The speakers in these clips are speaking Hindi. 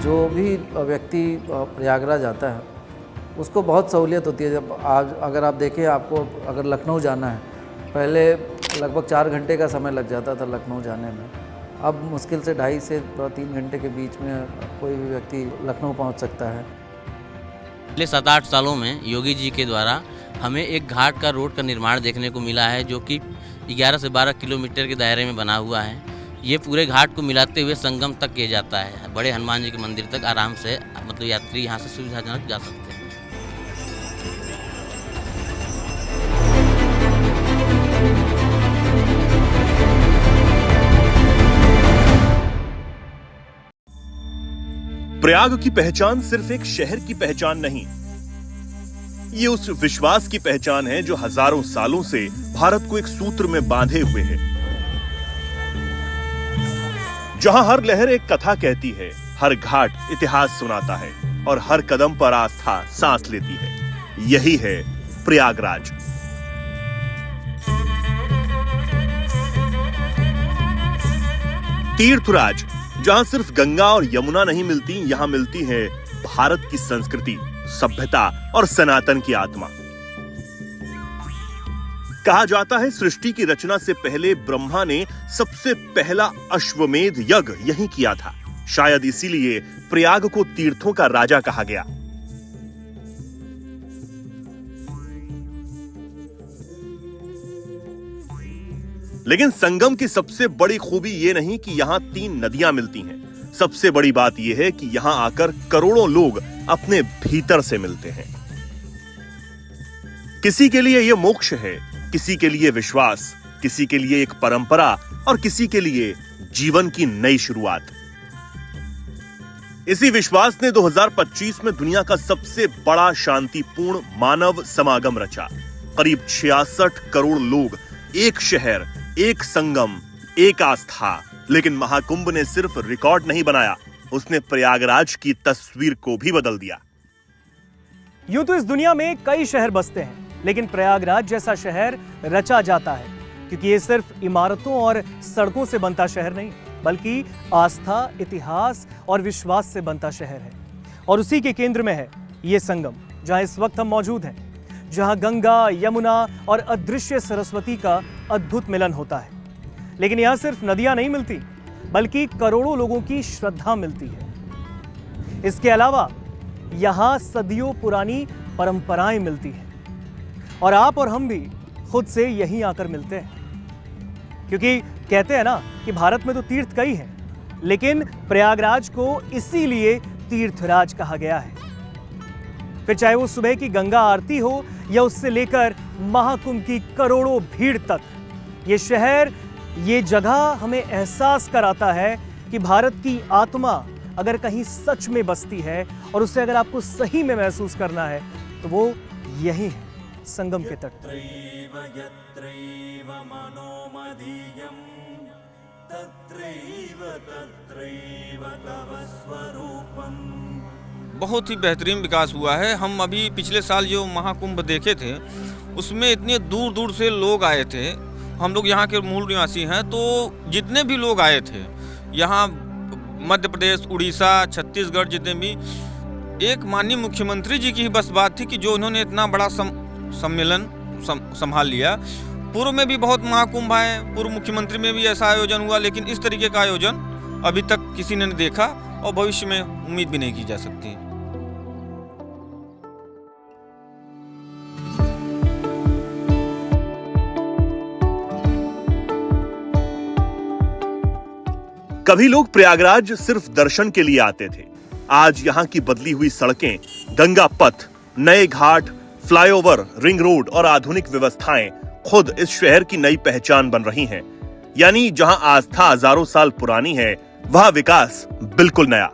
जो भी व्यक्ति प्रयागराज आता है उसको बहुत सहूलियत होती है। जब आज अगर आप देखें, आपको अगर लखनऊ जाना है, पहले लगभग 4 घंटे का समय लग जाता था लखनऊ जाने में। अब मुश्किल से 2.5 से 3 घंटे के बीच में कोई भी व्यक्ति लखनऊ पहुंच सकता है। पिछले 7-8 सालों में योगी जी के द्वारा हमें एक घाट का रोड का निर्माण देखने को मिला है, जो कि 11 से 12 किलोमीटर के दायरे में बना हुआ है। ये पूरे घाट को मिलाते हुए संगम तक किया जाता है। बड़े हनुमान जी के मंदिर तक आराम से मतलब यात्री यहाँ से सुविधाजनक जा सकते हैं। प्रयाग की पहचान सिर्फ एक शहर की पहचान नहीं, ये उस विश्वास की पहचान है जो हजारों सालों से भारत को एक सूत्र में बांधे हुए है, जहां हर लहर एक कथा कहती है, हर घाट इतिहास सुनाता है और हर कदम पर आस्था सांस लेती है। यही है प्रयागराज। तीर्थराज, जहां सिर्फ गंगा और यमुना नहीं मिलती, यहां मिलती है भारत की संस्कृति, सभ्यता और सनातन की आत्मा। कहा जाता है सृष्टि की रचना से पहले ब्रह्मा ने सबसे पहला अश्वमेध यज्ञ यहीं किया था। शायद इसीलिए प्रयाग को तीर्थों का राजा कहा गया। लेकिन संगम की सबसे बड़ी खूबी यह नहीं कि यहां 3 नदियां मिलती हैं। सबसे बड़ी बात यह है कि यहां आकर करोड़ों लोग अपने भीतर से मिलते हैं। किसी के लिए यह मोक्ष है, किसी के लिए विश्वास, किसी के लिए एक परंपरा और किसी के लिए जीवन की नई शुरुआत। इसी विश्वास ने 2025 में दुनिया का सबसे बड़ा शांतिपूर्ण मानव समागम रचा। करीब 66 करोड़ लोग, एक शहर, एक संगम, एक आस्था। लेकिन महाकुंभ ने सिर्फ रिकॉर्ड नहीं बनाया, उसने प्रयागराज की तस्वीर को भी बदल दिया। यूं तो इस दुनिया में कई शहर बसते हैं, लेकिन प्रयागराज जैसा शहर रचा जाता है, क्योंकि ये सिर्फ इमारतों और सड़कों से बनता शहर नहीं, बल्कि आस्था, इतिहास और विश्वास से बनता शहर है। और उसी के केंद्र में है ये संगम, जहां इस वक्त हम मौजूद हैं, जहां गंगा, यमुना और अदृश्य सरस्वती का अद्भुत मिलन होता है। लेकिन यहां सिर्फ नदियां नहीं मिलती, बल्कि करोड़ों लोगों की श्रद्धा मिलती है। इसके अलावा यहां सदियों पुरानी परंपराएं मिलती हैं, और आप और हम भी खुद से यहीं आकर मिलते हैं। क्योंकि कहते हैं ना कि भारत में तो तीर्थ कई हैं, लेकिन प्रयागराज को इसीलिए तीर्थराज कहा गया है। फिर चाहे वो सुबह की गंगा आरती हो या उससे लेकर महाकुंभ की करोड़ों भीड़ तक, ये शहर, ये जगह हमें एहसास कराता है कि भारत की आत्मा अगर कहीं सच में बसती है और उसे अगर आपको सही में महसूस करना है तो वो यही है, संगम के तट पर। बहुत ही बेहतरीन विकास हुआ है। हम अभी पिछले साल जो महाकुंभ देखे थे, उसमें इतने दूर दूर से लोग आए थे। हम लोग यहाँ के मूल निवासी हैं, तो जितने भी लोग आए थे यहाँ, मध्य प्रदेश, उड़ीसा, छत्तीसगढ़, जितने भी, एक माननीय मुख्यमंत्री जी की ही बस बात थी कि जो उन्होंने इतना बड़ा सम्मेलन संभाल लिया। पूर्व में भी बहुत महाकुंभ आए, पूर्व मुख्यमंत्री में भी ऐसा आयोजन हुआ, लेकिन इस तरीके का आयोजन अभी तक किसी ने नहीं देखा और भविष्य में उम्मीद भी नहीं की जा सकती। कभी लोग प्रयागराज सिर्फ दर्शन के लिए आते थे। आज यहाँ की बदली हुई सड़कें, गंगा पथ, नए घाट, फ्लाईओवर, रिंग रोड और आधुनिक व्यवस्थाएं खुद इस शहर की नई पहचान बन रही हैं। यानी जहां आस्था हजारों साल पुरानी है, वहां विकास बिल्कुल नया।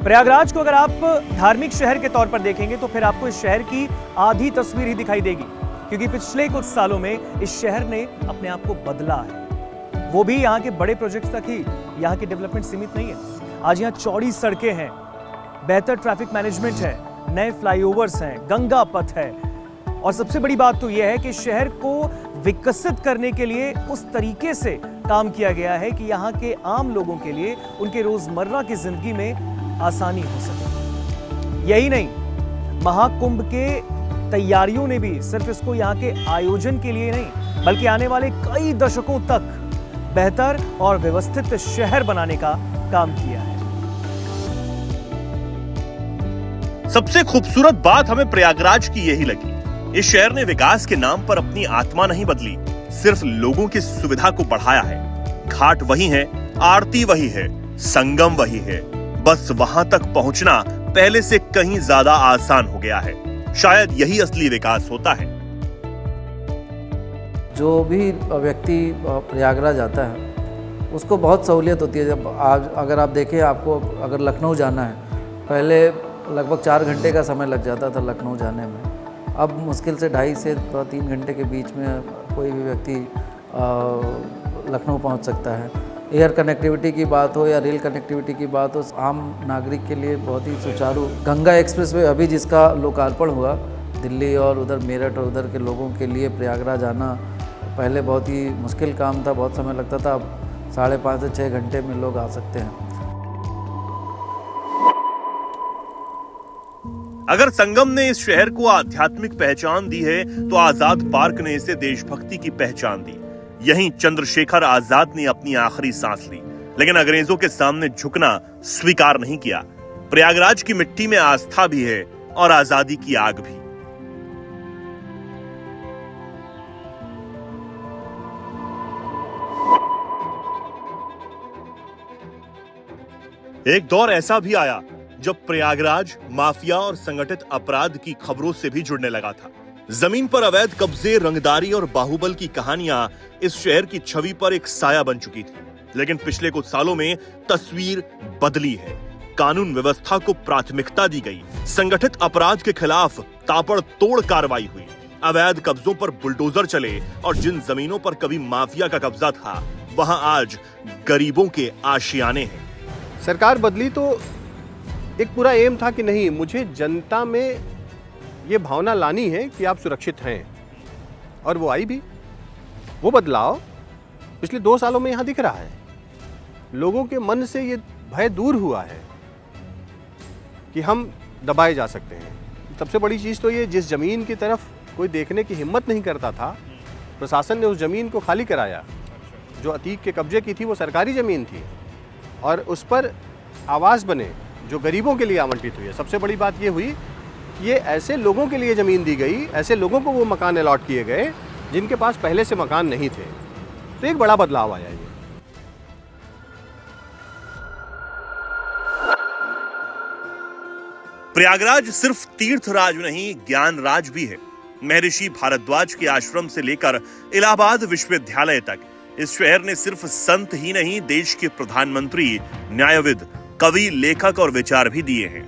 प्रयागराज को अगर आप धार्मिक शहर के तौर पर देखेंगे तो फिर आपको इस शहर की आधी तस्वीर ही दिखाई देगी, क्योंकि पिछले कुछ सालों में इस शहर ने अपने आप को बदला है। वो भी यहाँ के बड़े प्रोजेक्ट्स तक ही। यहाँ की डेवलपमेंट सीमित नहीं है। आज यहाँ चौड़ी सड़कें हैं, बेहतर ट्रैफिक मैनेजमेंट है, नए फ्लाईओवर्स हैं, गंगा पथ है, और सबसे बड़ी बात तो यह है कि शहर को विकसित करने के लिए उस तरीके से काम किया गया है कि यहाँ के आम लोगों के लिए उनके रोजमर्रा की जिंदगी में आसानी हो सके। यही नहीं, महाकुंभ के तैयारियों ने भी सिर्फ इसको यहाँ के आयोजन के लिए नहीं बल्कि आने वाले कई दशकों तक बेहतर और व्यवस्थित शहर बनाने का काम किया है। सबसे खूबसूरत बात हमें प्रयागराज की यही लगी। इस शहर ने विकास के नाम पर अपनी आत्मा नहीं बदली, सिर्फ लोगों की सुविधा को बढ़ाया है। घाट वही है, आरती वही है, संगम वही है, बस वहां तक पहुंचना पहले से कहीं ज्यादा आसान हो गया है। शायद यही असली विकास होता है। जो भी व्यक्ति प्रयागराज आता है उसको बहुत सहूलियत होती है। जब आज अगर आप देखें, आपको अगर लखनऊ जाना है, पहले लगभग 4 घंटे का समय लग जाता था लखनऊ जाने में। अब मुश्किल से 2.5 से 3 घंटे के बीच में कोई भी व्यक्ति लखनऊ पहुंच सकता है। एयर कनेक्टिविटी की बात हो या रेल कनेक्टिविटी की बात हो, आम नागरिक के लिए बहुत ही सुचारू। गंगा एक्सप्रेसवे अभी जिसका लोकार्पण हुआ, दिल्ली और उधर मेरठ और उधर के लोगों के लिए प्रयागराज आना पहले बहुत ही मुश्किल काम था, बहुत समय लगता था। अब 5.5 से 6 घंटे में लोग आ सकते हैं। अगर संगम ने इस शहर को आध्यात्मिक पहचान दी है तो आजाद पार्क ने इसे देशभक्ति की पहचान दी। यहीं चंद्रशेखर आजाद ने अपनी आखिरी सांस ली, लेकिन अंग्रेजों के सामने झुकना स्वीकार नहीं किया। प्रयागराज की मिट्टी में आस्था भी है और आजादी की आग भी। एक दौर ऐसा भी आया जब प्रयागराज माफिया और संगठित अपराध की खबरों से भी जुड़ने लगा था। जमीन पर अवैध कब्जे, रंगदारी और बाहुबल की कहानियां इस शहर की छवि पर एक साया बन चुकी थी। लेकिन पिछले कुछ सालों में तस्वीर बदली है। कानून व्यवस्था को प्राथमिकता दी गई, संगठित अपराध के खिलाफ ताबड़तोड़ कार्रवाई हुई, अवैध कब्जों पर बुलडोजर चले और जिन जमीनों पर कभी माफिया का कब्जा था वहां आज गरीबों के आशियाने हैं। सरकार बदली तो एक पूरा एम था कि नहीं, मुझे जनता में ये भावना लानी है कि आप सुरक्षित हैं, और वो आई भी। वो बदलाव पिछले 2 सालों में यहाँ दिख रहा है। लोगों के मन से ये भय दूर हुआ है कि हम दबाए जा सकते हैं। सबसे बड़ी चीज़ तो ये, जिस ज़मीन की तरफ कोई देखने की हिम्मत नहीं करता था, प्रशासन ने उस ज़मीन को खाली कराया। जो अतीक के कब्जे की थी वो सरकारी ज़मीन थी, और उस पर आवास बने जो गरीबों के लिए आवंटित हुई है। सबसे बड़ी बात ये हुई कि ये ऐसे लोगों के लिए ज़मीन दी गई, ऐसे लोगों को वो मकान अलॉट किए गए जिनके पास पहले से मकान नहीं थे। तो एक बड़ा बदलाव आया ये। प्रयागराज सिर्फ तीर्थराज नहीं, ज्ञान राज भी है। महर्षि भारद्वाज के आश्रम से लेकर इलाहाबाद विश्वविद्यालय तक इस शहर ने सिर्फ संत ही नहीं, देश के प्रधानमंत्री, न्यायविद, कवि, लेखक और विचार भी दिए हैं।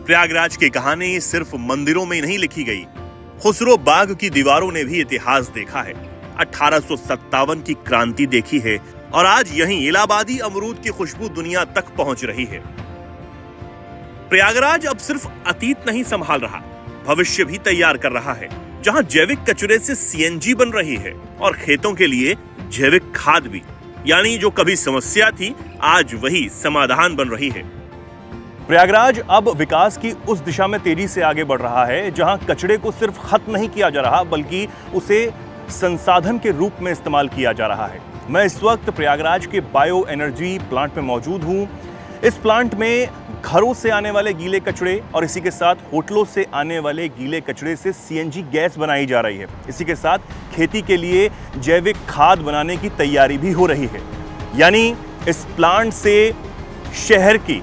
प्रयागराज की कहानी सिर्फ मंदिरों में नहीं लिखी गई, खुसरो बाग की दीवारों ने भी इतिहास देखा है। 1857 की क्रांति देखी है और आज यहीं इलाहाबादी अमरूद की खुशबू दुनिया तक पहुंच रही है। प्रयागराज अब सिर्फ अतीत नहीं संभाल रहा, भविष्य भी तैयार कर रहा है, जहां जैविक कचरे से सीएनजी बन रही है और खेतों के लिए जैविक खाद भी। यानी जो कभी समस्या थी, आज वही समाधान बन रही है। प्रयागराज अब विकास की उस दिशा में तेजी से आगे बढ़ रहा है जहां कचरे को सिर्फ खत्म नहीं किया जा रहा बल्कि उसे संसाधन के रूप में इस्तेमाल किया जा रहा है। मैं इस वक्त प्रयागराज के बायो एनर्जी प्लांट में मौजूद हूं। इस प्लांट में घरों से आने वाले गीले कचरे और इसी के साथ होटलों से आने वाले गीले कचरे से सीएनजी गैस बनाई जा रही है। इसी के साथ खेती के लिए जैविक खाद बनाने की तैयारी भी हो रही है। यानी इस प्लांट से शहर की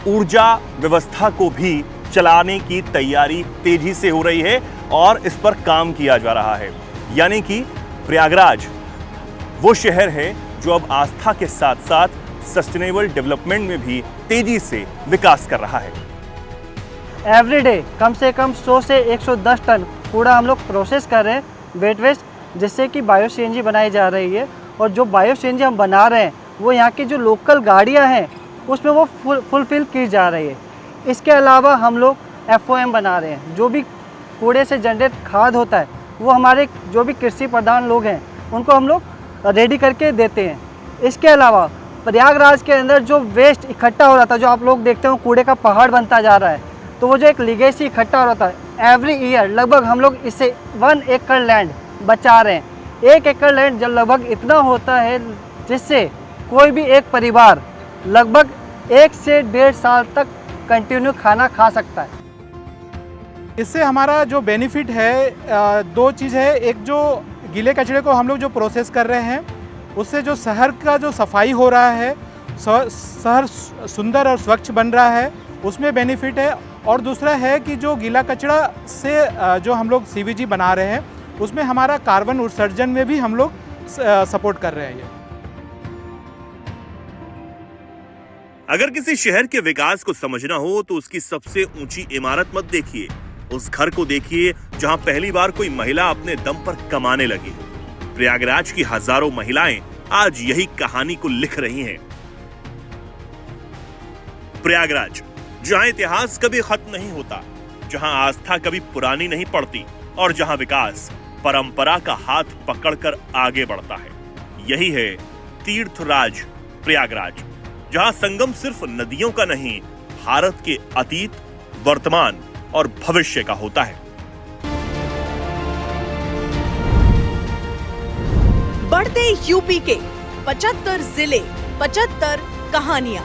ऊर्जा व्यवस्था को भी चलाने की तैयारी तेजी से हो रही है और इस पर काम किया जा रहा है। यानी कि प्रयागराज वो शहर है जो अब आस्था के साथ साथ सस्टेनेबल डेवलपमेंट में भी तेजी से विकास कर रहा है। एवरीडे कम से कम 100 से 110 टन कूड़ा हम लोग प्रोसेस कर रहे हैं वेट वेस्ट, जिससे कि बायो सीएनजी बनाई जा रही है। और जो बायो सीएनजी हम बना रहे हैं वो यहाँ की जो लोकल गाड़ियाँ हैं उसमें वो फुलफिल की जा रही है। इसके अलावा हम लोग FOM बना रहे हैं। जो भी कूड़े से जनरेट खाद होता है वो हमारे जो भी कृषि प्रधान लोग हैं उनको हम लोग रेडी करके देते हैं। इसके अलावा प्रयागराज के अंदर जो वेस्ट इकट्ठा हो रहा था, जो आप लोग देखते हो कूड़े का पहाड़ बनता जा रहा है, तो वो जो एक लीगेसी इकट्ठा हो रहा था, एवरी ईयर लगभग हम लोग इससे 1 एकड़ लैंड बचा रहे हैं। 1 एकड़ लैंड जब लगभग इतना होता है जिससे कोई भी एक परिवार लगभग 1 से 1.5 साल तक कंटिन्यू खाना खा सकता है। इससे हमारा जो बेनिफिट है 2 चीज़ है। एक जो गीले कचरे को हम लोग जो प्रोसेस कर रहे हैं उससे जो शहर का जो सफाई हो रहा है, शहर सुंदर और स्वच्छ बन रहा है, उसमें बेनिफिट है। और दूसरा है कि जो गीला कचरा से जो हम लोग CBG बना रहे हैं उसमें हमारा कार्बन उत्सर्जन में भी हम लोग सपोर्ट कर रहे हैं। ये अगर किसी शहर के विकास को समझना हो तो उसकी सबसे ऊंची इमारत मत देखिए, उस घर को देखिए जहां पहली बार कोई महिला अपने दम पर कमाने लगी। प्रयागराज की हजारों महिलाएं आज यही कहानी को लिख रही हैं। प्रयागराज, जहां इतिहास कभी खत्म नहीं होता, जहां आस्था कभी पुरानी नहीं पड़ती और जहां विकास परंपरा का हाथ पकड़कर आगे बढ़ता है। यही है तीर्थराज प्रयागराज, जहां संगम सिर्फ नदियों का नहीं, भारत के अतीत, वर्तमान और भविष्य का होता है। बढ़ते यूपी के 75 जिले, 75 कहानियां।